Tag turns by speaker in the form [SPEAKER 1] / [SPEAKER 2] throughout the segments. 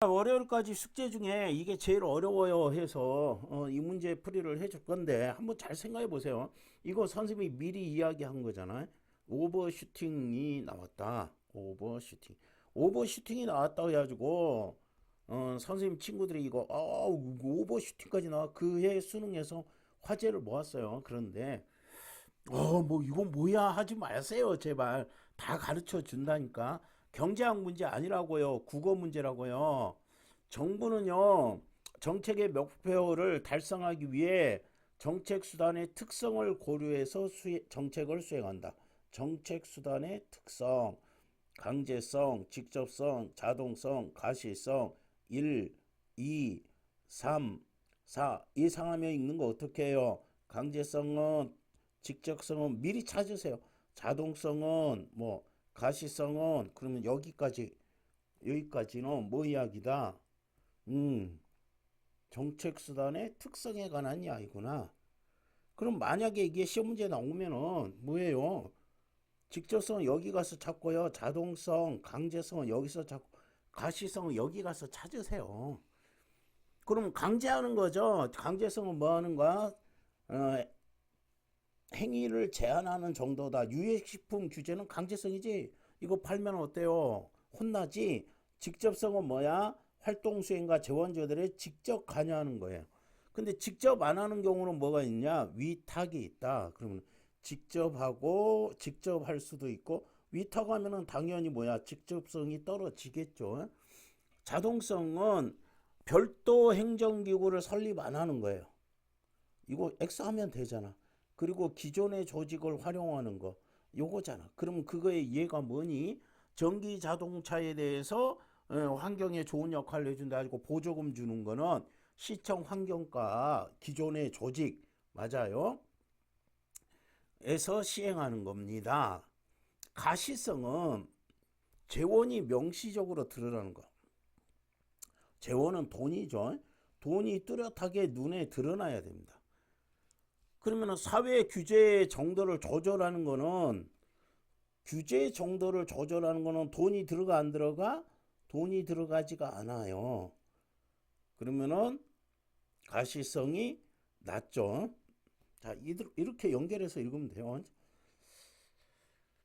[SPEAKER 1] 월요일까지 숙제 중에 이게 제일 어려워요 해서 이 문제 풀이를 해줄 건데 한번 잘 생각해 보세요. 이거 선생님이 미리 이야기한 거잖아요. 오버슈팅이 나왔다. 오버슈팅이 나왔다고 해가지고 선생님 친구들이 이거 오버슈팅까지 나와 그 해 수능에서 화제를 모았어요. 그런데 뭐 이건 뭐야 하지 마세요 제발. 다 가르쳐 준다니까. 경제학 문제 아니라고요. 국어 문제라고요. 정부는요, 정책의 목표를 달성하기 위해 정책 수단의 특성을 고려해서 정책을 수행한다. 정책 수단의 특성, 강제성, 직접성, 자동성, 가시성, 1, 2, 3, 4. 이상하면 읽는 거 어떻게 해요? 강제성은, 직접성은 미리 찾으세요. 자동성은, 가시성은, 그러면 여기까지는 뭐 이야기다? 음, 정책 수단의 특성에 관한 이야기구나. 그럼 만약에 이게 시험 문제 나오면은 뭐예요? 직접성은 여기 가서 찾고요. 자동성, 강제성은 여기서 찾고, 가시성은 여기 가서 찾으세요. 그럼 강제하는 거죠. 강제성은 뭐 하는 거야? 어, 행위를 제한하는 정도다. 유해식품 규제는 강제성이지. 이거 팔면 어때요? 혼나지? 직접성은 뭐야? 활동 수행과 재원조달에 직접 관여하는 거예요. 근데 직접 안 하는 경우는 뭐가 있냐? 위탁이 있다. 그러면 직접 하고 직접 할 수도 있고 위탁하면은 당연히 뭐야? 직접성이 떨어지겠죠. 자동성은 별도 행정기구를 설립 안 하는 거예요. 이거 X 하면 되잖아. 그리고 기존의 조직을 활용하는 거 요거잖아. 그럼 그거의 이해가 뭐니? 전기 자동차에 대해서 환경에 좋은 역할을 해준다 가지고 보조금 주는 거는 시청 환경과 기존의 조직 맞아요. 에서 시행하는 겁니다. 가시성은 재원이 명시적으로 드러나는 거. 재원은 돈이죠. 돈이 뚜렷하게 눈에 드러나야 됩니다. 그러면 사회 규제 정도를 조절하는 거는 규제 정도를 조절하는 거는 돈이 들어가 안 들어가? 돈이 들어가지가 않아요. 그러면은 가시성이 낮죠. 자, 이렇게 연결해서 읽으면 돼요.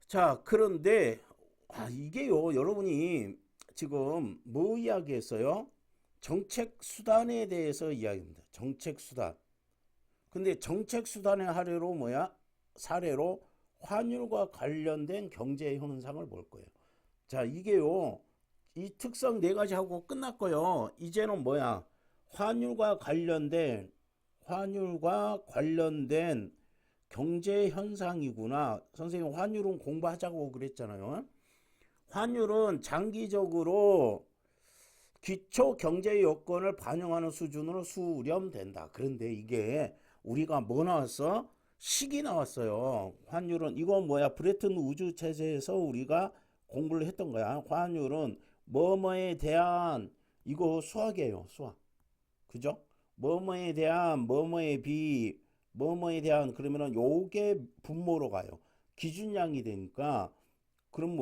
[SPEAKER 1] 자, 그런데 이게요, 여러분이 지금 뭐 이야기했어요? 정책 수단에 대해서 이야기합니다. 정책 수단. 근데 정책 수단의 사례로 환율과 관련된 경제 현상을 볼 거예요. 자, 이게요. 이 특성 네 가지 하고 끝났고요. 이제는 환율과 관련된 경제 현상이구나. 선생님 환율은 공부하자고 그랬잖아요. 환율은 장기적으로 기초 경제 여건을 반영하는 수준으로 수렴된다. 그런데 이게 우리가 뭐 나왔어? 식이 나왔어요. 환율은 이거 브레튼 우주 체제에서 우리가 공부를 했던 거야. 환율은 뭐뭐에 대한 이거 수학이에요. 수학. 그죠? 뭐뭐에 대한 뭐뭐에 비 뭐뭐에 대한 그러면은 요게 분모로 가요. 기준량이 되니까 그럼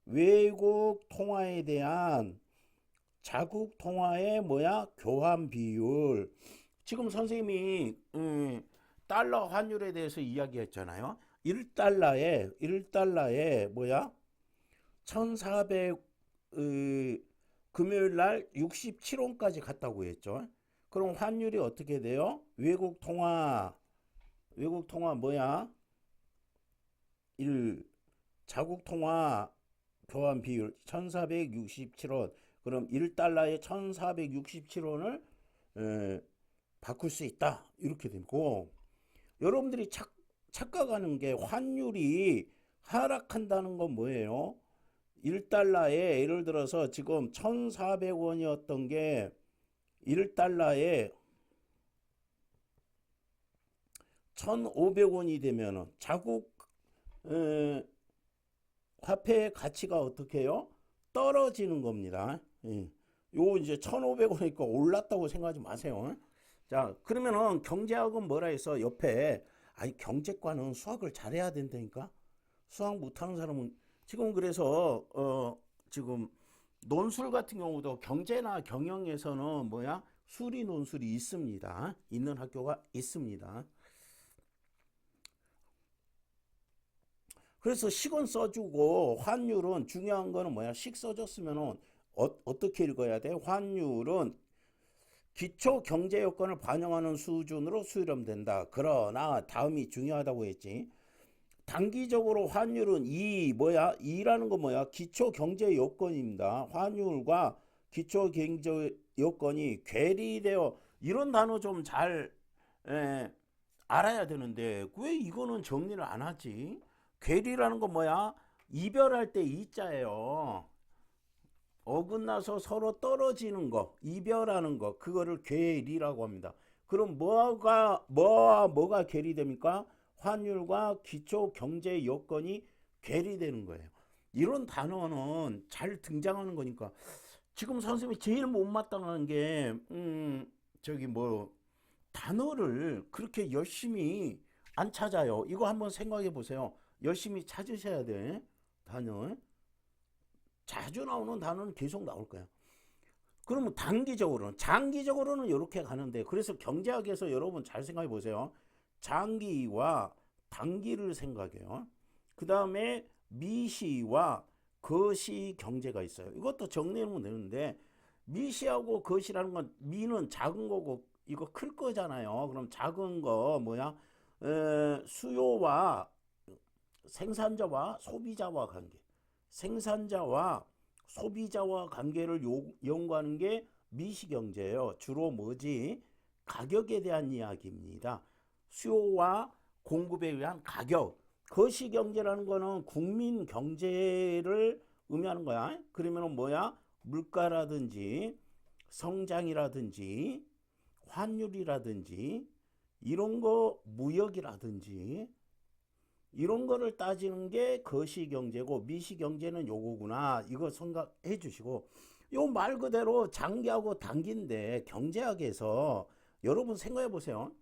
[SPEAKER 1] 외국 통화에 대한 자국 통화의 교환 비율. 지금 선생님이 달러 환율에 대해서 이야기했잖아요. 1달러에 1400 금요일 날 67원까지 갔다고 했죠. 그럼 환율이 어떻게 돼요? 외국 통화 1 자국 통화 교환 비율 1467원. 그럼 1달러에 1467원을 바꿀 수 있다. 이렇게 되고 여러분들이 착각하는 게 환율이 하락한다는 건 뭐예요? 1달러에 예를 들어서 지금 1,400원이었던 게 1달러에 1,500원이 되면은 자국 화폐의 가치가 어떻게 해요? 떨어지는 겁니다. 예. 요 이제 1,500원이니까 올랐다고 생각하지 마세요. 자, 그러면은 경제학은 뭐라 해서 옆에 아니 경제과는 수학을 잘해야 된다니까. 수학 못하는 사람은 지금 그래서 지금 논술 같은 경우도 경제나 경영에서는 뭐야? 수리 논술이 있습니다. 있는 학교가 있습니다. 그래서 식은 써주고 환율은 중요한 거는 뭐야? 식 써줬으면은 어떻게 읽어야 돼? 환율은 기초 경제 여건을 반영하는 수준으로 수렴된다. 그러나 다음이 중요하다고 했지. 단기적으로 환율은 이라는 거 뭐야? 기초 경제 여건입니다. 환율과 기초 경제 여건이 괴리되어 이런 단어 좀 잘 알아야 되는데 왜 이거는 정리를 안 하지? 괴리라는 거 뭐야? 이별할 때 이자예요. 어긋나서 서로 떨어지는 거, 이별하는 거, 그거를 괴리라고 합니다. 그럼 뭐가 괴리됩니까? 환율과 기초 경제 여건이 괴리되는 거예요. 이런 단어는 잘 등장하는 거니까. 지금 선생님이 제일 못마땅한 게, 저기 뭐, 단어를 그렇게 열심히 안 찾아요. 이거 한번 생각해 보세요. 열심히 찾으셔야 돼. 단어. 자주 나오는 단어는 계속 나올 거야. 그러면 단기적으로는, 장기적으로는 이렇게 가는데, 그래서 경제학에서 여러분 잘 생각해 보세요. 장기와 단기를 생각해요. 그 다음에 미시와 거시 경제가 있어요. 이것도 정리하면 되는데, 미시하고 거시라는 건 미는 작은 거고 이거 클 거잖아요. 그럼 작은 거 뭐야? 수요와 생산자와 소비자와 관계. 생산자와 소비자와 관계를 연구하는 게 미시경제예요. 주로 뭐지? 가격에 대한 이야기입니다. 수요와 공급에 의한 가격. 거시경제라는 거는 국민 경제를 의미하는 거야. 그러면 뭐야? 물가라든지 성장이라든지 환율이라든지 이런 거 무역이라든지 이런 거를 따지는 게 거시경제고 미시경제는 요거구나. 이거 생각해 주시고 요 말 그대로 장기하고 단기인데 경제학에서 여러분 생각해 보세요.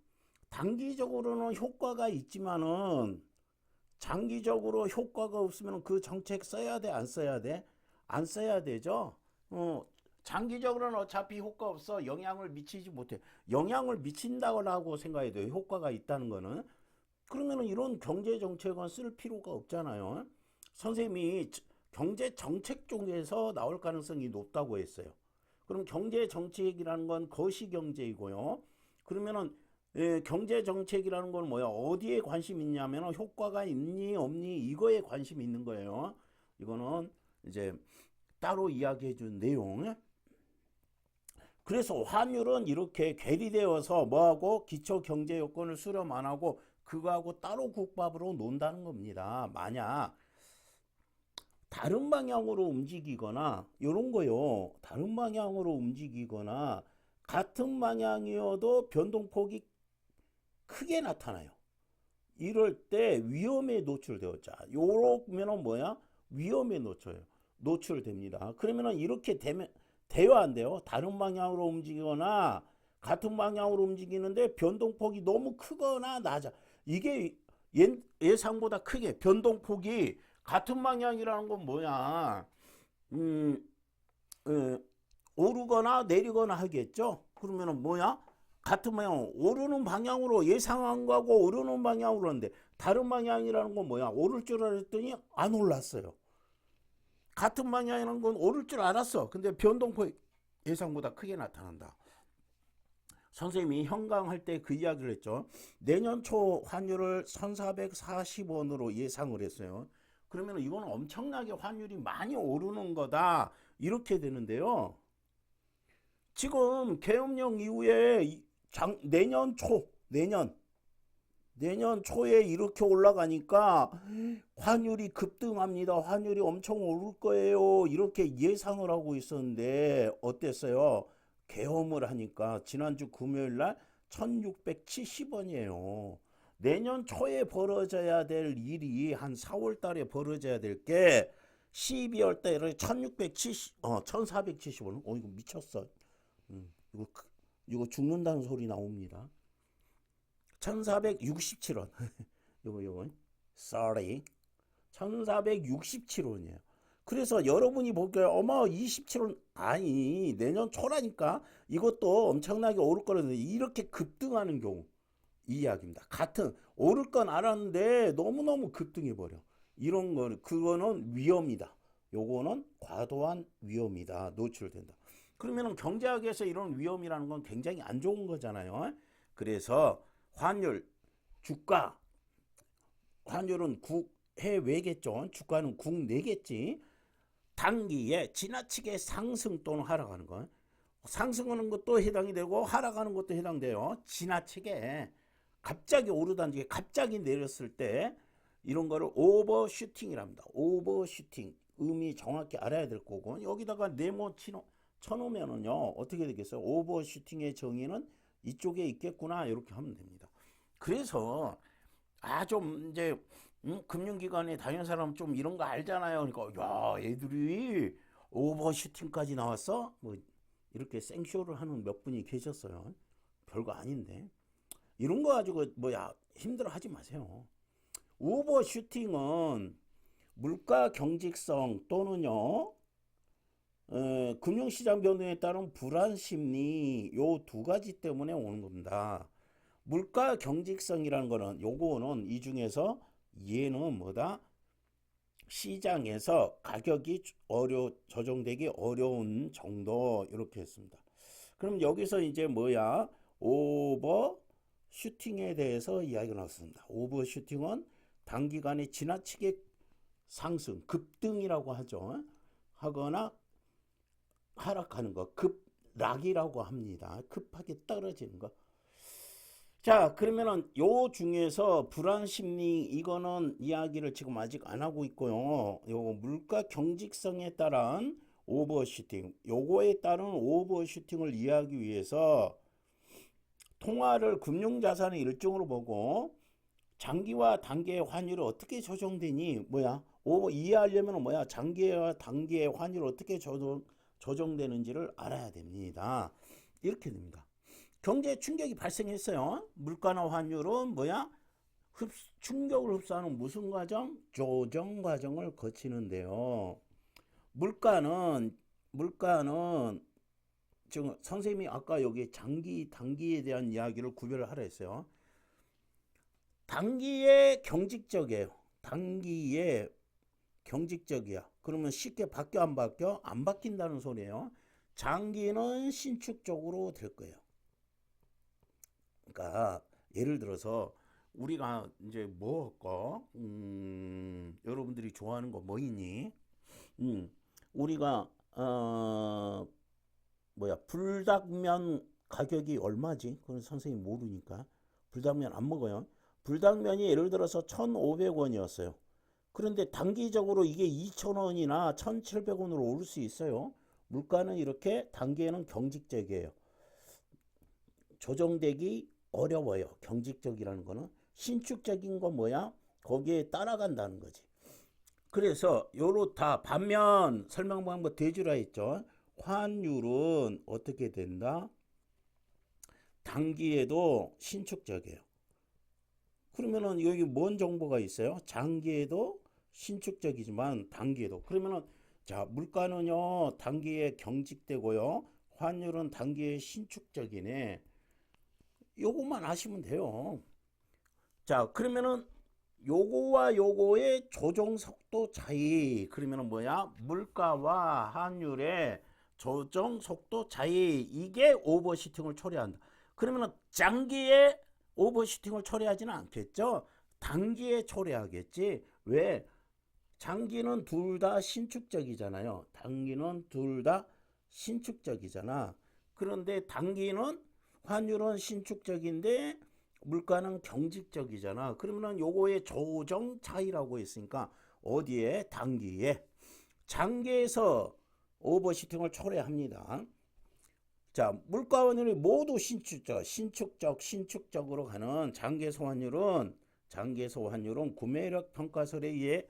[SPEAKER 1] 단기적으로는 효과가 있지만은 장기적으로 효과가 없으면 그 정책 써야 돼, 안 써야 돼? 안 써야 되죠. 장기적으로는 어차피 효과 없어. 영향을 미치지 못해. 영향을 미친다고 생각해야 돼요. 효과가 있다는 거는. 그러면 이런 경제 정책은 쓸 필요가 없잖아요. 선생님이 경제 정책 쪽에서 나올 가능성이 높다고 했어요. 그럼 경제 정책이라는 건 거시 경제이고요. 그러면은 경제 정책이라는 건 뭐야? 어디에 관심 있냐면 효과가 있니 없니 이거에 관심이 있는 거예요. 이거는 이제 따로 이야기해 준 내용. 그래서 환율은 이렇게 괴리되어서 뭐하고 기초 경제 요건을 수렴 안 하고 그거하고 따로 국밥으로 논다는 겁니다. 만약 다른 방향으로 움직이거나 이런 거요. 다른 방향으로 움직이거나 같은 방향이어도 변동폭이 크게 나타나요. 이럴 때 위험에 노출되어. 자, 요러면은 뭐야? 위험에 노출됩니다. 그러면은 이렇게 되면 돼요, 안 돼요? 다른 방향으로 움직이거나 같은 방향으로 움직이는데 변동폭이 너무 크거나 낮아. 이게 예상보다 크게 변동폭이 같은 방향이라는 건 뭐야? 음, 어, 오르거나 내리거나 하겠죠? 그러면은 뭐야? 같은 방향, 오르는 방향으로 예상한 거하고 오르는 방향으로 하는데 다른 방향이라는 건 뭐야? 오를 줄 알았더니 안 올랐어요. 같은 방향이라는 건 오를 줄 알았어. 근데 변동폭이 예상보다 크게 나타난다. 선생님이 현강할 때 그 이야기를 했죠. 내년 초 환율을 1440원으로 예상을 했어요. 그러면 이거는 엄청나게 환율이 많이 오르는 거다. 이렇게 되는데요. 지금 계엄령 이후에 내년 초에 이렇게 올라가니까 환율이 급등합니다. 환율이 엄청 오를 거예요. 이렇게 예상을 하고 있었는데 어땠어요? 계엄을 하니까 지난주 금요일 날 1670원이에요. 내년 초에 벌어져야 될 일이 한 4월 달에 벌어져야 될 게 12월 달에 1470원. 이거 미쳤어. 이거 이거 죽는다는 소리 나옵니다. 1467원. 요거 sorry. 1467원이에요. 그래서 여러분이 보기에 어머 27원 아니 내년 초라니까 이것도 엄청나게 오를 거라는데 이렇게 급등하는 경우 이 이야기입니다. 같은 오를 건 알았는데 너무너무 급등해 버려. 이런 거 그거는 위험이다. 요거는 과도한 위험이다. 노출된다. 그러면은 경제학에서 이런 위험이라는 건 굉장히 안 좋은 거잖아요. 그래서 환율, 주가, 환율은 해외겠죠. 주가는 국내겠지. 단기에 지나치게 상승 또는 하락하는 거. 상승하는 것도 해당이 되고 하락하는 것도 해당돼요. 지나치게 갑자기 오르다든지 갑자기 내렸을 때 이런 거를 오버슈팅이랍니다. 오버슈팅 의미 정확히 알아야 될 거고 여기다가 네모 쳐놓으면은요 어떻게 되겠어요? 오버슈팅의 정의는 이쪽에 있겠구나 이렇게 하면 됩니다. 그래서 좀 이제 금융기관에 다니는 사람 좀 이런 거 알잖아요. 그러니까 야 애들이 오버슈팅까지 나왔어? 뭐 이렇게 생쇼를 하는 몇 분이 계셨어요. 별거 아닌데 이런 거 가지고 뭐야 힘들어 하지 마세요. 오버슈팅은 물가 경직성 또는요 금융시장 변동에 따른 불안 심리 요 두 가지 때문에 오는 겁니다. 물가 경직성이라는 거는 요거는 이 중에서 얘는 뭐다? 시장에서 가격이 조정되기 어려운 정도 이렇게 했습니다. 그럼 여기서 이제 뭐야? 오버 슈팅에 대해서 이야기가 나왔습니다. 오버 슈팅은 단기간에 지나치게 상승, 급등이라고 하죠. 하거나 하락하는 거, 급락이라고 합니다. 급하게 떨어지는 거. 자, 그러면은 요 중에서 불안 심리 이거는 이야기를 지금 아직 안 하고 있고요. 요거 물가 경직성에 따른 오버슈팅, 요거에 따른 오버슈팅을 이해하기 위해서 통화를 금융자산의 일종으로 보고 장기와 단기의 환율이 어떻게 조정되니 뭐야? 이해하려면 뭐야? 장기와 단기의 환율이 어떻게 조정되는지를 알아야 됩니다. 이렇게 됩니다. 경제 충격이 발생했어요. 물가나 환율은 뭐야? 충격을 흡수하는 무슨 과정? 조정 과정을 거치는데요. 물가는 지금 선생님이 아까 여기 장기, 단기에 대한 이야기를 구별을 하라 했어요. 단기에 경직적이에요. 단기에 경직적이야. 그러면 쉽게 바뀌어 안 바뀌어? 안 바뀐다는 소리예요. 장기는 신축적으로 될 거예요. 그러니까 예를 들어서 우리가 이제 뭐 할까? 여러분들이 좋아하는 거 뭐 있니? 우리가 불닭면 가격이 얼마지? 그건 선생님 모르니까 불닭면 안 먹어요. 불닭면이 예를 들어서 1,500원이었어요. 그런데 단기적으로 이게 2,000원이나 1,700원으로 오를 수 있어요. 물가는 이렇게 단기에는 경직적이에요. 조정되기 어려워요. 경직적이라는 거는 신축적인 거 뭐야? 거기에 따라간다는 거지. 그래서 요렇다. 반면 설명 방법 대주라 했죠. 환율은 어떻게 된다? 단기에도 신축적이에요. 그러면은 여기 뭔 정보가 있어요? 장기에도 신축적이지만 단기에도. 그러면은 자, 물가는요 단기에 경직되고요. 환율은 단기에 신축적이네. 요것만 아시면 돼요. 자, 그러면은 요거와 요거의 조정 속도 차이. 그러면은 뭐야? 물가와 환율의 조정 속도 차이. 이게 오버슈팅을 초래한다. 그러면은 장기에 오버슈팅을 초래하지는 않겠죠? 단기에 초래하겠지. 왜? 장기는 둘 다 신축적이잖아요. 단기는 둘 다 신축적이잖아. 그런데 단기는 환율은 신축적인데 물가는 경직적이잖아. 그러면 요거의 조정 차이라고 했으니까 어디에? 단기에. 장기에서 오버슈팅을 초래합니다. 자, 물가 환율이 모두 신축적으로 가는 장기에서 환율은 구매력 평가설에 의해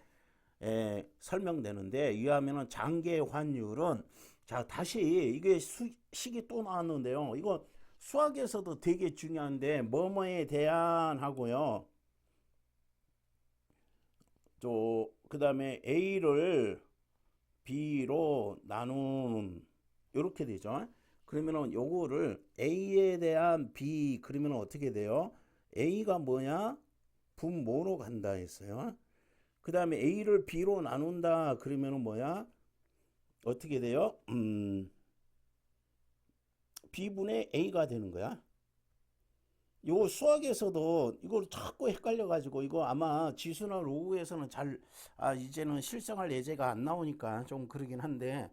[SPEAKER 1] 설명되는데 이하면은 장기의 환율은 자 다시 이게 식이 또 나왔는데요. 이거 수학에서도 되게 중요한데 뭐뭐에 대한 하고요. 또 그 다음에 A를 B로 나눈 이렇게 되죠. 그러면은 요거를 A에 대한 B 그러면 어떻게 돼요? A가 뭐냐? 분모로 간다 했어요. 그 다음에 A를 B로 나눈다 그러면은 뭐야? 어떻게 돼요? B분의 A가 되는 거야. 요 수학에서도 이걸 자꾸 헷갈려가지고 이거 아마 지수나 로그에서는 이제는 실생활 예제가 안 나오니까 좀 그러긴 한데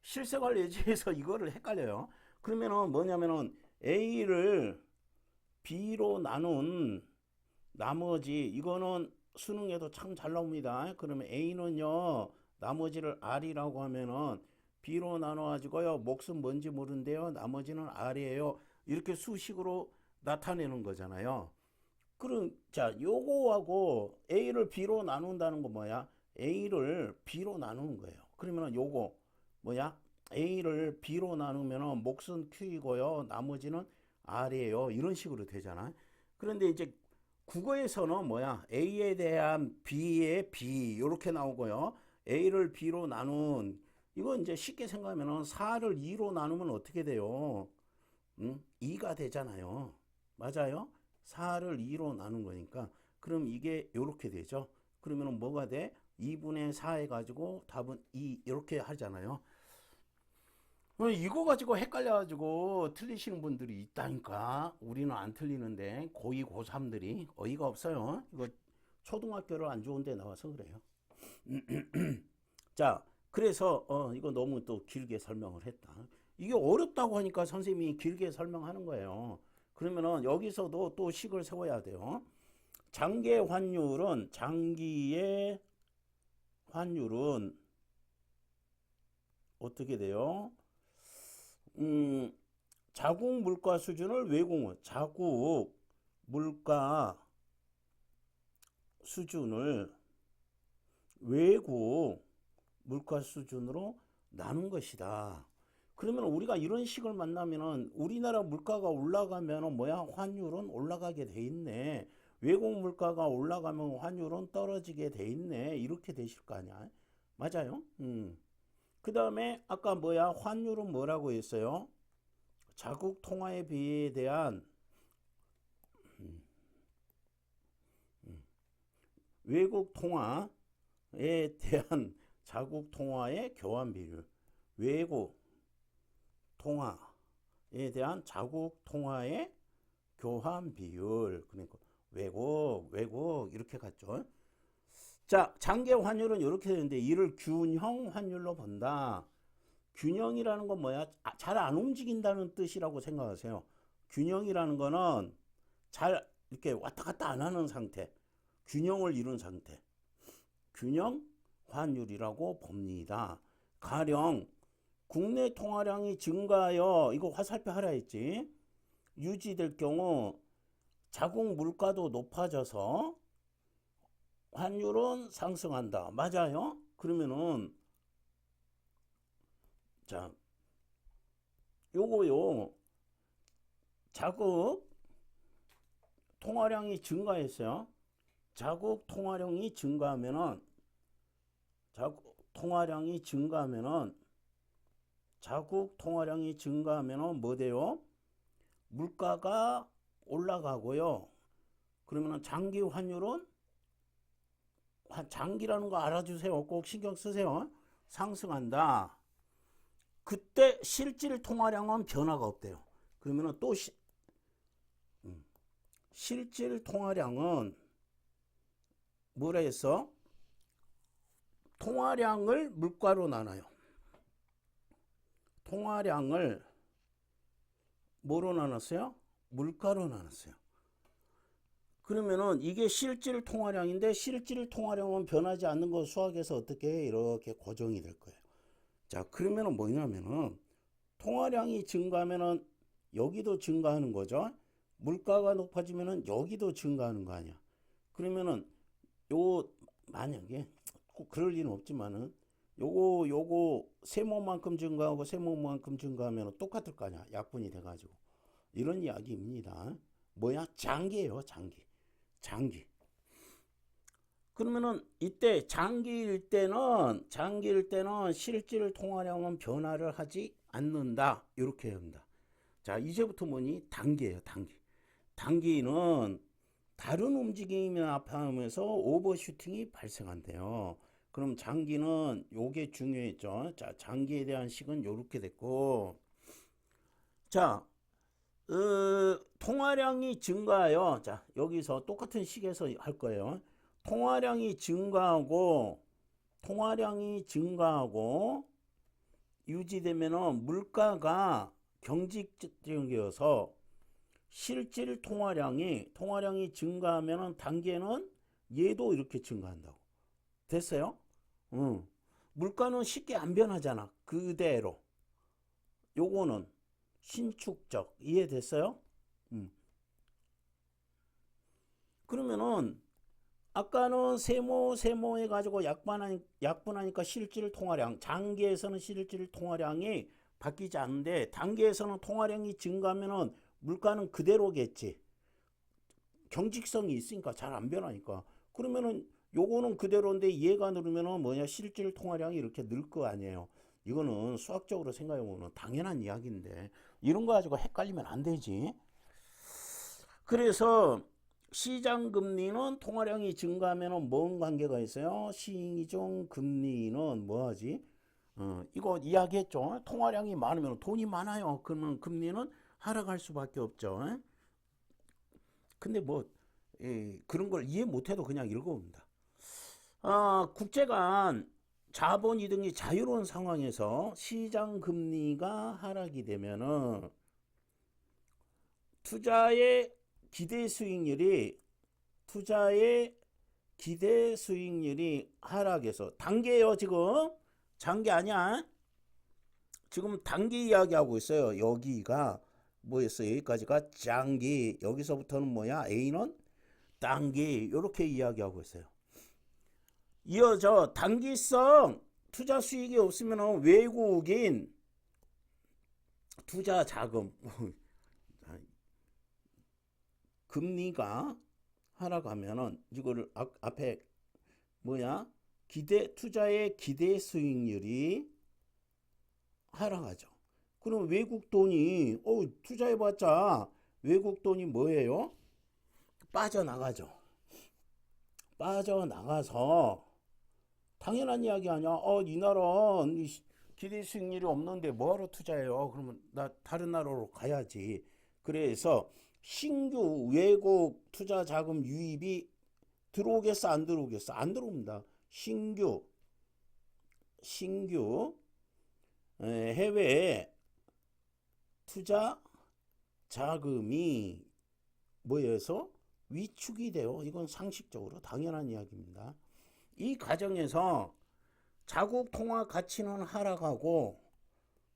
[SPEAKER 1] 실생활 예제에서 이거를 헷갈려요. 그러면은 뭐냐면은 A를 B로 나눈 나머지 이거는 수능에도 참 잘 나옵니다. 그러면 A는요 나머지를 R이라고 하면은 B로 나눠가지고요 몫은 뭔지 모른대요. 나머지는 R이에요. 이렇게 수식으로 나타내는 거잖아요. 그럼 자 요거하고 A를 B로 나눈다는 거 뭐야? A를 B로 나누는 거예요. 그러면 요거 뭐야? A를 B로 나누면 몫은 Q이고요. 나머지는 R이에요. 이런 식으로 되잖아. 그런데 이제 국어에서는 뭐야? A에 대한 B의 B 이렇게 나오고요. A를 B로 나눈 이거 이제 쉽게 생각하면 4를 2로 나누면 어떻게 돼요? 2가 되잖아요. 맞아요? 4를 2로 나눈 거니까 그럼 이게 이렇게 되죠. 그러면 뭐가 돼? 2분의 4 해가지고 답은 2 이렇게 하잖아요. 이거 가지고 헷갈려가지고 틀리시는 분들이 있다니까. 우리는 안 틀리는데 고2 고3들이 어이가 없어요. 이거 초등학교를 안 좋은 데 나와서 그래요. 자, 그래서 이거 너무 또 길게 설명을 했다. 이게 어렵다고 하니까 선생님이 길게 설명하는 거예요. 그러면은 여기서도 또 식을 세워야 돼요. 장기의 환율은 어떻게 돼요? 자국 물가 수준을 자국 물가 수준을 외국 물가 수준으로 나눈 것이다. 그러면 우리가 이런 식을 만나면은 우리나라 물가가 올라가면 뭐야? 환율은 올라가게 돼 있네. 외국 물가가 올라가면 환율은 떨어지게 돼 있네. 이렇게 되실 거 아니야. 맞아요? 그 다음에 아까 뭐야? 환율은 뭐라고 했어요? 자국 통화에 비에 대한 외국 통화에 대한 자국 통화의 교환 비율. 외국 통화에 대한 자국 통화의 교환 비율. 그러니까 외국 이렇게 갔죠. 자, 장기 환율은 이렇게 되는데 이를 균형 환율로 본다. 균형이라는 건 뭐야? 잘 안 움직인다는 뜻이라고 생각하세요. 균형이라는 거는 잘 이렇게 왔다 갔다 안 하는 상태. 균형을 이룬 상태. 균형 환율이라고 봅니다. 가령 국내 통화량이 증가하여 이거 화살표 하라 했지. 유지될 경우 자국 물가도 높아져서 환율은 상승한다. 맞아요? 그러면은 자 요거요 자국 통화량이 증가했어요. 자국 통화량이 증가하면은 자국 통화량이 증가하면은 자국 통화량이 증가하면은 뭐 돼요? 물가가 올라가고요. 그러면은 장기 환율은 장기라는 거 알아주세요. 꼭 신경 쓰세요. 상승한다. 그때 실질 통화량은 변화가 없대요. 그러면은 또 실질 통화량은 뭐라 했어? 통화량을 물가로 나눠요. 통화량을 뭐로 나눴어요? 물가로 나눴어요. 그러면은 이게 실질 통화량인데 실질 통화량은 변하지 않는 거 수학에서 어떻게 이렇게 고정이 될 거예요. 자, 그러면은 뭐냐면은 통화량이 증가하면은 여기도 증가하는 거죠. 물가가 높아지면은 여기도 증가하는 거 아니야. 그러면은 요 만약에 꼭 그럴 리는 없지만은 요거 세모만큼 증가하고 세모만큼 증가하면 똑같을 거 아니야. 약분이 돼가지고 이런 이야기입니다. 뭐야? 장기예요, 장기. 그러면은 이때 장기일 때는 실질 통화량은 변화를 하지 않는다. 이렇게 합니다. 자, 이제부터 뭐니? 단기예요, 단기. 단기는 다른 움직임이 나타나면서 오버슈팅이 발생한대요. 그럼 장기는 요게 중요했죠. 자, 장기에 대한 식은 요렇게 됐고, 자, 통화량이 증가해요. 자, 여기서 똑같은 식에서 할 거예요. 통화량이 증가하고 유지되면은 물가가 경직적이어서 실질 통화량이 증가하면은 단계는 얘도 이렇게 증가한다고. 됐어요? 응. 물가는 쉽게 안 변하잖아. 그대로. 요거는 신축적. 이해됐어요? 그러면은 아까는 세모 해가지고 약분하니까 실질 통화량, 장기에서는 실질 통화량이 바뀌지 않는데 단기에서는 통화량이 증가하면은 물가는 그대로겠지. 경직성이 있으니까 잘 안 변하니까. 그러면은 요거는 그대로인데 얘가 누르면은 뭐냐, 실질 통화량이 이렇게 늘 거 아니에요. 이거는 수학적으로 생각해보면 당연한 이야기인데 이런 거 가지고 헷갈리면 안 되지. 그래서 시장 금리는 통화량이 증가하면 뭔 관계가 있어요? 시중 금리는 뭐하지? 이거 이야기했죠. 통화량이 많으면 돈이 많아요. 그러면 금리는 하락할 수밖에 없죠. 근데 뭐 그런 걸 이해 못해도 그냥 읽어봅니다. 국제 간 자본 이동이 자유로운 상황에서 시장 금리가 하락이 되면은 투자의 기대 수익률이 투자의 기대 수익률이 하락해서 단계예요. 지금 장기 아니야. 지금 단기 이야기하고 있어요. 여기가 뭐였어? 여기까지가 장기. 여기서부터는 뭐야? A는 단기. 이렇게 이야기하고 있어요. 이어져 단기성 투자 수익이 없으면 외국인 투자 자금 금리가 하락하면은 이거를 앞에 뭐야? 투자의 기대 수익률이 하락하죠. 그럼 외국 돈이 투자해봤자 외국 돈이 뭐예요? 빠져나가죠. 빠져나가서 당연한 이야기 아니야. 이 나라는 기대 수익률이 없는데 뭐하러 투자해요? 그러면 나 다른 나라로 가야지. 그래서 신규 외국 투자 자금 유입이 들어오겠어, 안 들어오겠어? 안 들어옵니다. 신규 해외 투자 자금이 뭐여서 위축이 돼요. 이건 상식적으로 당연한 이야기입니다. 이 과정에서 자국 통화 가치는 하락하고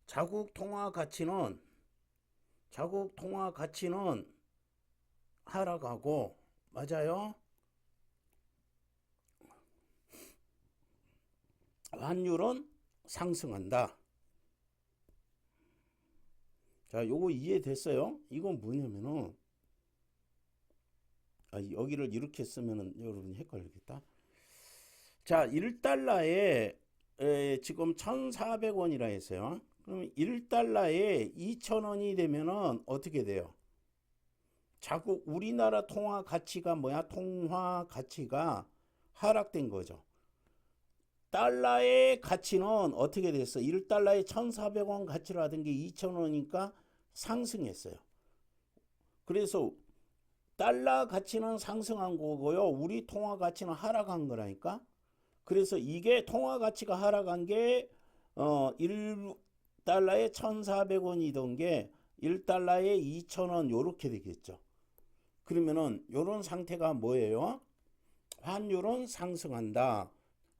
[SPEAKER 1] 자국 통화 가치는 하락하고 맞아요. 환율은 상승한다. 자, 요거 이해됐어요? 이건 뭐냐면은 여기를 이렇게 쓰면은 여러분 헷갈리겠다. 자, 1달러에 지금 1,400원이라 했어요. 그럼 1달러에 2,000원이 되면은 어떻게 돼요? 자국 우리나라 통화 가치가 뭐야? 통화 가치가 하락된 거죠. 달러의 가치는 어떻게 됐어? 1달러에 1,400원 가치라던 게 2,000원이니까 상승했어요. 그래서 달러 가치는 상승한 거고요. 우리 통화 가치는 하락한 거라니까. 그래서 이게 통화 가치가 하락한 게 1달러에 1,400원이던 게 1달러에 2,000원 요렇게 되겠죠. 그러면은 요런 상태가 뭐예요? 환율은 상승한다.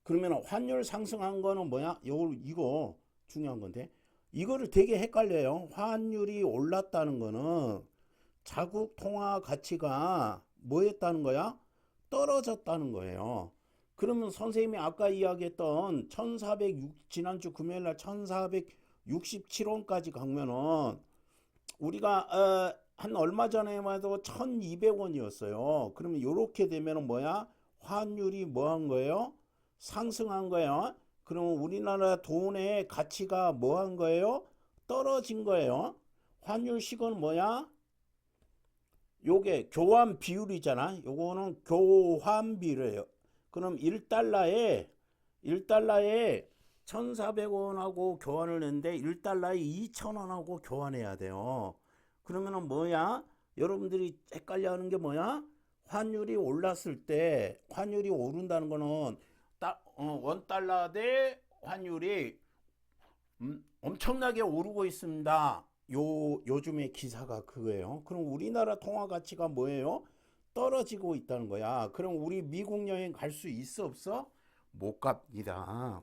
[SPEAKER 1] 그러면 환율 상승한 거는 뭐야? 이거 중요한 건데 이거를 되게 헷갈려요. 환율이 올랐다는 거는 자국 통화 가치가 뭐였다는 거야? 떨어졌다는 거예요. 그러면 선생님이 아까 이야기했던 지난주 금요일날 1467원까지 가면은 우리가 한 얼마 전에만 해도 1200원이었어요. 그러면 이렇게 되면은 뭐야? 환율이 뭐 한 거예요? 상승한 거예요. 그럼 우리나라 돈의 가치가 뭐 한 거예요? 떨어진 거예요. 환율식은 뭐야? 요게 교환 비율이잖아. 요거는 교환 비율이에요. 그럼 1달러에 1,400원하고 교환을 했는데 1달러에 2,000원하고 교환해야 돼요. 그러면은 뭐야? 여러분들이 헷갈려 하는 게 뭐야? 환율이 올랐을 때 환율이 오른다는 거는 원달러 대 환율이 엄청나게 오르고 있습니다. 요즘의 기사가 그거예요. 그럼 우리나라 통화 가치가 뭐예요? 떨어지고 있다는 거야. 그럼 우리 미국 여행 갈 수 있어 없어? 못 갑니다.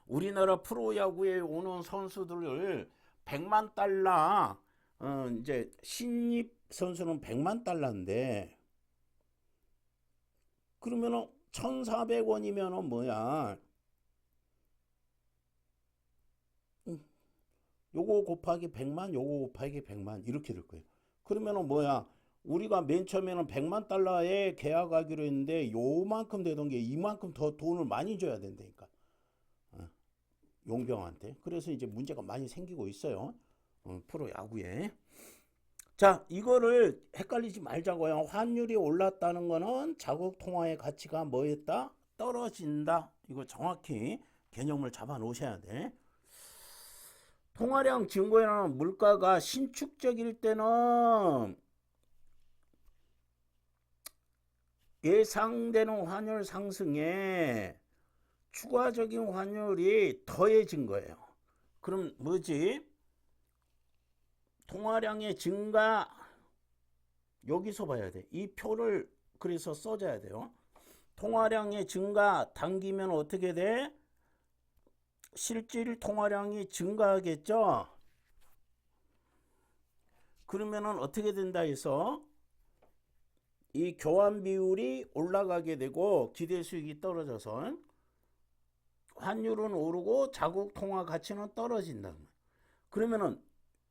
[SPEAKER 1] 우리나라 프로야구에 오는 선수들을 100만 달러, 이제 신입 선수는 100만 달러인데, 그러면은 1,400원이면은 뭐야? 요거 곱하기 100만, 요거 곱하기 100만 이렇게 될 거예요. 그러면은 뭐야? 우리가 맨 처음에는 100만 달러에 계약하기로 했는데 요만큼 되던 게 이만큼 더 돈을 많이 줘야 된다니까. 용병한테. 그래서 이제 문제가 많이 생기고 있어요. 프로 야구에. 자, 이거를 헷갈리지 말자고요. 환율이 올랐다는 거는 자국 통화의 가치가 뭐였다? 떨어진다. 이거 정확히 개념을 잡아 놓으셔야 돼. 통화량 증거에는 물가가 신축적일 때는 예상되는 환율 상승에 추가적인 환율이 더해진 거예요. 그럼 뭐지? 통화량의 증가, 여기서 봐야 돼. 이 표를 그래서 써줘야 돼요. 통화량의 증가 당기면 어떻게 돼? 실질 통화량이 증가하겠죠? 그러면은 어떻게 된다 해서 이 교환 비율이 올라가게 되고 기대 수익이 떨어져서 환율은 오르고 자국 통화 가치는 떨어진다. 그러면은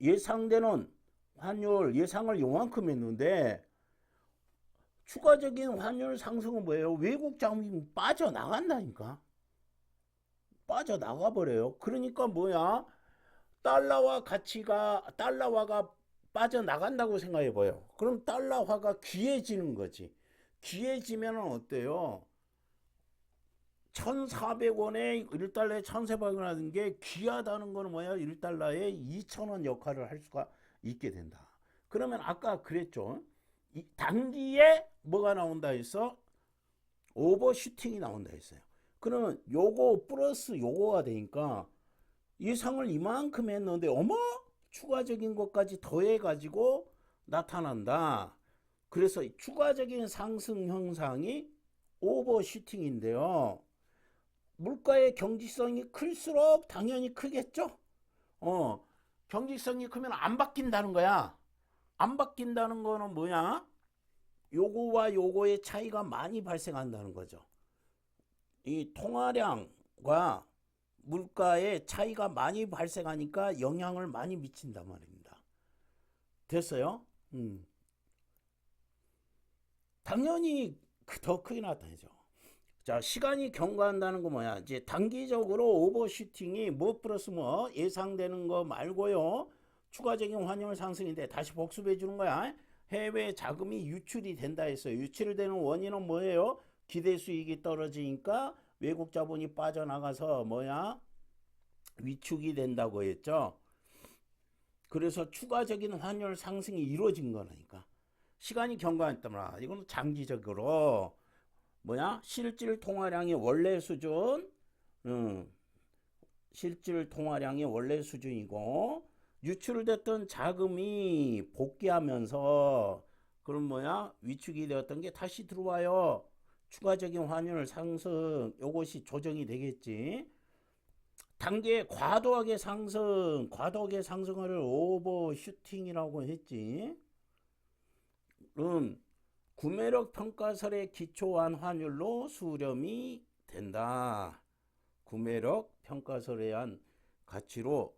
[SPEAKER 1] 예상되는 환율 예상을 요만큼 했는데 추가적인 환율 상승은 뭐예요? 외국 자금이 빠져나간다니까. 빠져나가 버려요. 그러니까 뭐야? 달러화가 빠져나간다고 생각해 봐요. 그럼 달러화가 귀해지는 거지. 귀해지면 어때요? 1,400원에 1달러에 1,400원 하는 게 귀하다는 거는 뭐야? 1달러에 2,000원 역할을 할 수가 있게 된다. 그러면 아까 그랬죠. 이 단기에 뭐가 나온다 해서 오버슈팅이 나온다 했어요. 그러면 요거 플러스 요거가 되니까 예상을 이만큼 했는데 어머 추가적인 것까지 더해 가지고 나타난다. 그래서 추가적인 상승 현상이 오버슈팅인데요. 물가의 경직성이 클수록 당연히 크겠죠. 어, 경직성이 크면 안 바뀐다는 거야. 안 바뀐다는 거는 뭐야? 요거와 요거의 차이가 많이 발생한다는 거죠. 이 통화량과 물가의 차이가 많이 발생하니까 영향을 많이 미친단 말입니다. 됐어요? 당연히 더 크게 나타나죠. 자, 시간이 경과한다는 거 뭐야? 이제 단기적으로 오버슈팅이 뭐 플러스 뭐 예상되는 거 말고요. 추가적인 환율 상승인데 다시 복습해 주는 거야. 해외 자금이 유출이 된다 했어요. 유출되는 원인은 뭐예요? 기대 수익이 떨어지니까 외국 자본이 빠져나가서 뭐야? 위축이 된다고 했죠. 그래서 추가적인 환율 상승이 이루어진 거라니까. 시간이 경과했단 말이야. 이건 장기적으로 뭐야? 실질 통화량의 원래 수준, 실질 통화량의 원래 수준이고 유출됐던 자금이 복귀하면서 그럼 뭐야? 위축이 되었던 게 다시 들어와요. 추가적인 환율 상승, 요것이 조정이 되겠지. 단계 과도하게 상승을 오버슈팅이라고 했지. 구매력 평가설에 기초한 환율로 수렴이 된다. 구매력 평가설에 한 가치로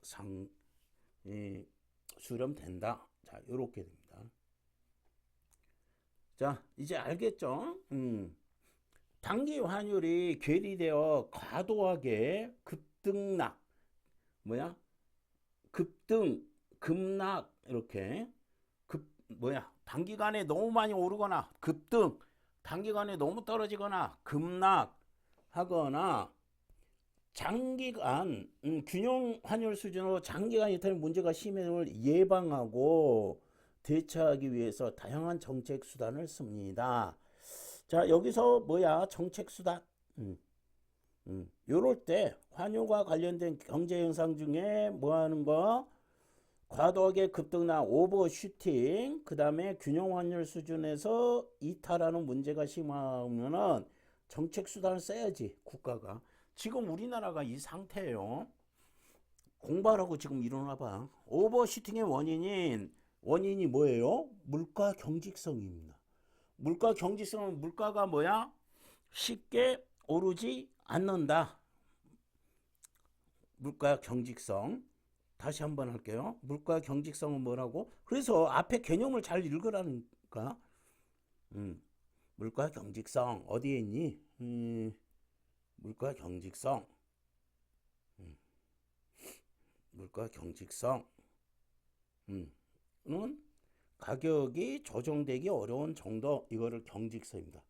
[SPEAKER 1] 수렴된다. 자, 이렇게 됩니다. 자, 이제 알겠죠? 단기 환율이 괴리되어 과도하게 급등락, 뭐야? 급등, 급락, 이렇게 단기간에 너무 많이 오르거나 급등, 단기간에 너무 떨어지거나 급락하거나 장기간 균형 환율 수준으로 장기간 이탈 문제가 심해짐을 예방하고 대처하기 위해서 다양한 정책 수단을 씁니다. 자, 여기서 정책 수단. 요럴 때 환율과 관련된 경제 현상 중에 뭐 하는 거? 과도하게 급등나 오버슈팅, 그 다음에 균형 환율 수준에서 이탈하는 문제가 심하면은 정책 수단을 써야지, 국가가. 지금 우리나라가 이 상태예요. 공부하라고 지금 일어나 봐. 오버슈팅의 원인이 뭐예요? 물가 경직성입니다. 물가 경직성은 물가가 쉽게 오르지 않는다. 물가 경직성. 다시 한번 할게요. 물가 경직성은 뭐라고? 그래서 앞에 개념을 잘 읽으라니까. 물가 경직성 어디에 있니? 물가 경직성. 물가 경직성. 는 가격이 조정되기 어려운 정도, 이거를 경직성입니다.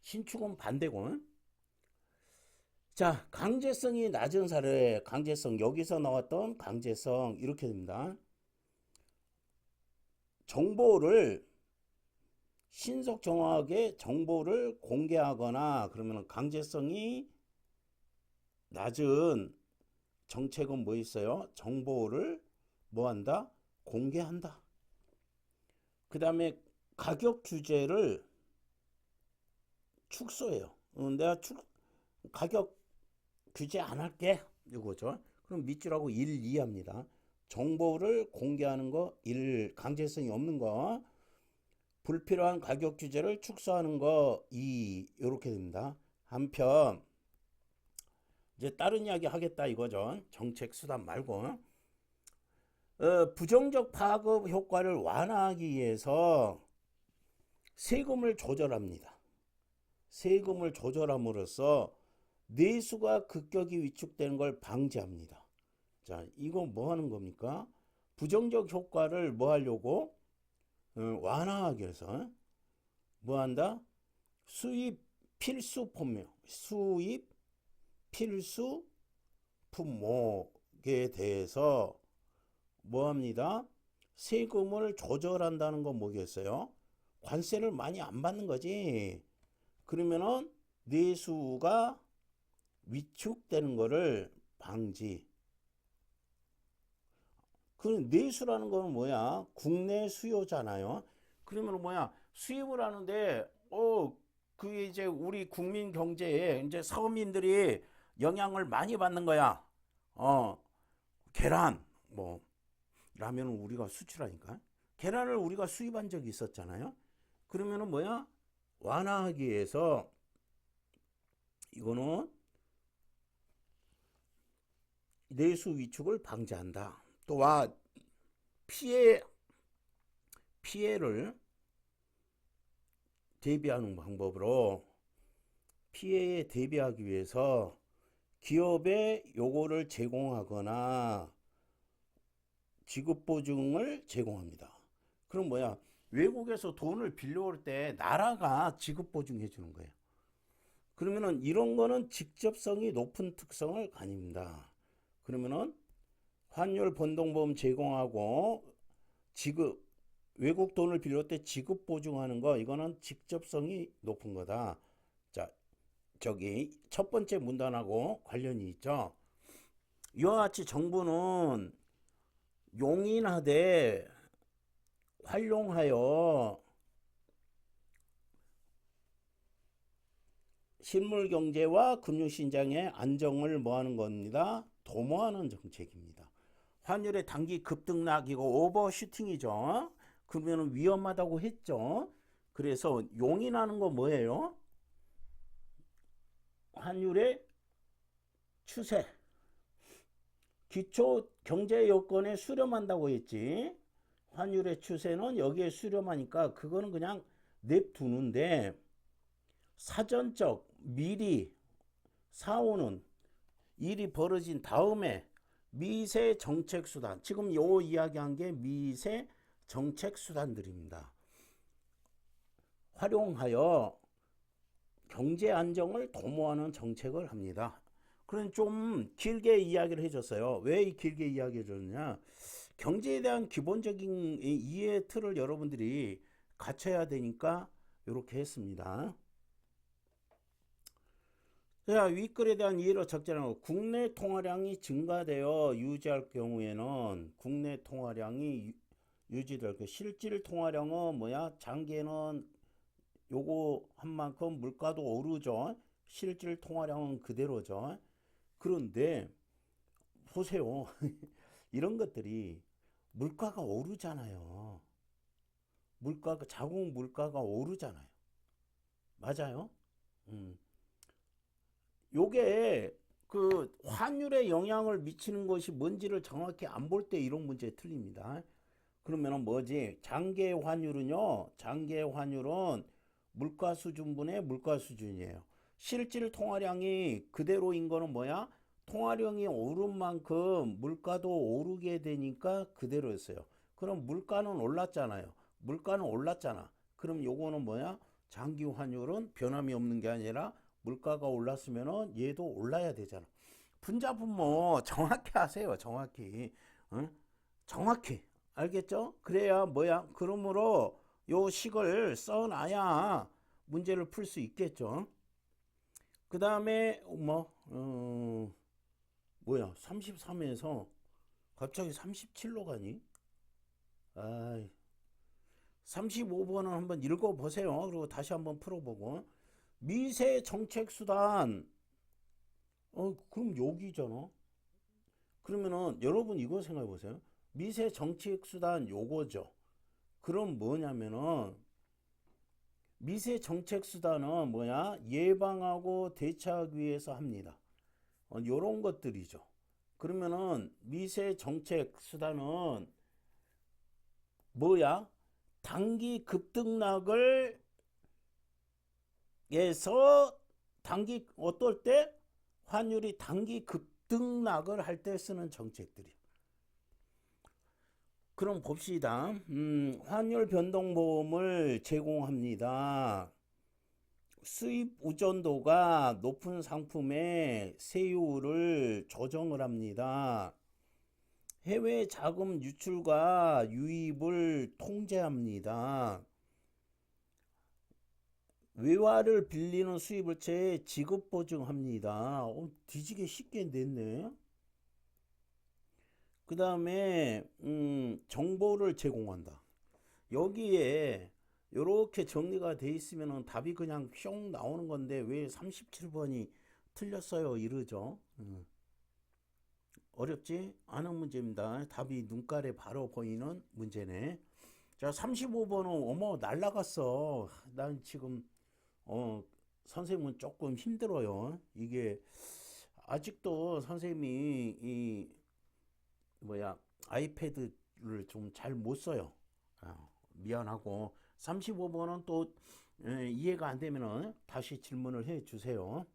[SPEAKER 1] 신축은 반대고. 자, 강제성이 낮은 사례, 강제성, 여기서 나왔던 강제성 이렇게 됩니다. 정보를 신속 정확하게 정보를 공개하거나, 그러면 강제성이 낮은 정책은 뭐 있어요? 정보를 뭐 한다? 공개한다. 그 다음에 가격 규제를 축소해요. 내가 가격 규제 안 할게, 이거죠. 그럼 밑줄하고 1, 2 합니다. 정보를 공개하는 거 1, 강제성이 없는 거. 불필요한 가격 규제를 축소하는 거 2, 이렇게 됩니다. 한편 이제 다른 이야기 하겠다 이거죠. 정책 수단 말고. 부정적 파급 효과를 완화하기 위해서 세금을 조절합니다. 세금을 조절함으로써 내수가 급격히 위축되는 걸 방지합니다. 자, 이거 뭐 하는 겁니까? 부정적 효과를 뭐 하려고? 완화하기 위해서 뭐 한다? 수입 필수 품목, 수입 필수 품목에 대해서 뭐 합니다? 세금을 조절한다는 건 뭐겠어요? 관세를 많이 안 받는 거지. 그러면은 내수가 위축되는 거를 방지. 그 내수라는 거는 뭐야? 국내 수요잖아요. 그러면 수입을 하는데 그게 이제 우리 국민 경제에 이제 서민들이 영향을 많이 받는 거야. 계란 라면은 우리가 수출하니까. 계란을 우리가 수입한 적이 있었잖아요. 그러면은 완화하기 위해서 이거는 내수 위축을 방지한다. 또한 피해를 대비하는 방법으로, 피해에 대비하기 위해서 기업에 요거를 제공하거나 지급보증을 제공합니다. 그럼 외국에서 돈을 빌려올 때 나라가 지급보증해 주는 거예요. 그러면은 이런 거는 직접성이 높은 특성을 가집니다. 그러면은 환율 변동보험 제공하고 외국 돈을 빌릴 때 지급 보증하는 거, 이거는 직접성이 높은 거다. 자, 저기 첫 번째 문단하고 관련이 있죠. 이와 같이 정부는 용인하되 활용하여 실물경제와 금융시장의 안정을 뭐하는 겁니다? 도모하는 정책입니다. 환율의 단기 급등락, 이거 오버슈팅이죠. 그러면 위험하다고 했죠. 그래서 용인하는 거 뭐예요? 환율의 추세, 기초 경제 여건에 수렴한다고 했지. 환율의 추세는 여기에 수렴하니까 그거는 그냥 냅두는데 사전적 미리 사오는 일이 벌어진 다음에 미세 정책 수단, 지금 요 이야기한 게 미세 정책 수단들입니다. 활용하여 경제 안정을 도모하는 정책을 합니다. 그런 좀 길게 이야기를 해줬어요. 왜 길게 이야기해 줬느냐? 경제에 대한 기본적인 이해 틀을 여러분들이 갖춰야 되니까 이렇게 했습니다. 자, 윗글에 대한 이해로 적절하고 국내 통화량이 증가되어 유지할 경우에는 국내 통화량이 유지될 그 실질 통화량은 뭐야? 장기에는 요거 한 만큼 물가도 오르죠. 실질 통화량은 그대로죠. 그런데 보세요. 이런 것들이 물가가 오르잖아요. 물가가 자국 물가가 오르잖아요. 맞아요? 음. 요게 그 환율에 영향을 미치는 것이 뭔지를 정확히 안 볼 때 이런 문제 틀립니다. 그러면은 뭐지? 장기 환율은요. 장기 환율은 물가 수준분의 물가 수준이에요. 실질 통화량이 그대로인 거는 뭐야? 통화량이 오른 만큼 물가도 오르게 되니까 그대로였어요. 그럼 물가는 올랐잖아요. 물가는 올랐잖아. 그럼 요거는 뭐야? 장기 환율은 변함이 없는 게 아니라 물가가 올랐으면은 얘도 올라야 되잖아. 분자분모 정확히 하세요. 정확히. 응? 정확히. 알겠죠? 그래야 뭐야? 그러므로 요 식을 써놔야 문제를 풀 수 있겠죠. 그 다음에 뭐야? 33에서 갑자기 37로 가니? 아, 35번은 한번 읽어보세요. 그리고 다시 한번 풀어보고. 미세 정책 수단. 그럼 여기잖아. 그러면은 여러분 이거 생각해 보세요. 미세 정책 수단 요거죠. 그럼 뭐냐면은 미세 정책 수단은 뭐야? 예방하고 대처하기 위해서 합니다. 요런 것들이죠. 그러면은 미세 정책 수단은 뭐야? 단기 급등락을 해서 단기 어떨 때 환율이 단기 급등락을 할 때 쓰는 정책들이. 그럼 봅시다. 환율 변동보험을 제공합니다. 수입 의존도가 높은 상품의 세율을 조정을 합니다. 해외 자금 유출과 유입을 통제합니다. 외화를 빌리는 수입을채 지급 보증합니다. 뒤지게 쉽게 냈네. 그 다음에 정보를 제공한다. 여기에 이렇게 정리가 돼 있으면 답이 그냥 뿅 나오는 건데 왜 37번이 틀렸어요 이러죠. 어렵지 않은 문제입니다. 답이 눈깔에 바로 보이는 문제네. 자, 35번은 어머 날라갔어. 난 지금 선생님은 조금 힘들어요. 이게 아직도 선생님이 이 뭐야 아이패드를 좀 잘 못 써요. 미안하고 35번은 또 이해가 안 되면은 다시 질문을 해 주세요.